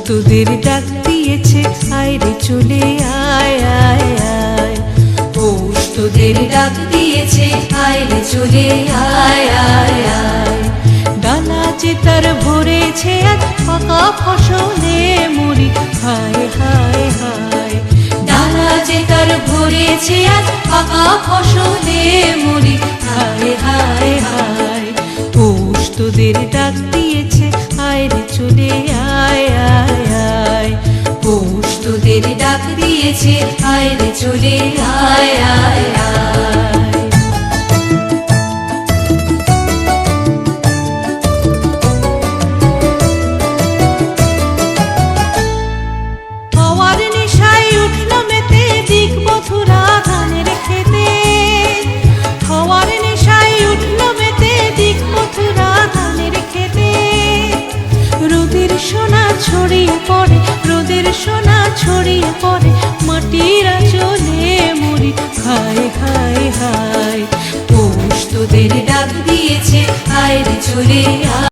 তোদের ডাক দিয়েছে, আয়রে চলে আয় আয় আয়। পৌষ তোদের ডাক দিয়েছে, আয়রে চলে আয় আয় আয়। ডালা যে তার ভরেছে আজ পাকা ফসলে মরি, হায় হায় হায়। ডালা যে তার ভরেছে আজ পাকা ফসলে মরি, হায় হায় হায়। পৌষ তোদের ডাক দিয়েছে, আয়রে চলে আয় আয় আয়। পৌষ তোদের ডাক দিয়েছে, আয়রে চলে আয় আয় আয়। হাওয়ার নেশায় উঠল মেতে দিক বধুরা ধানের খেতে। হাওয়ার নেশায় উঠল মেতে দিক বধুরা ধানের খেতে। রোদের সোনা ছড়িয়ে পড়ে, রোদের সোনা ছড়িয়ে পড়ে, মাটির আঁচলে মরি, হায় হায় হায়। পৌষ তোদের ডাক দিয়েছে, আয়রে চলে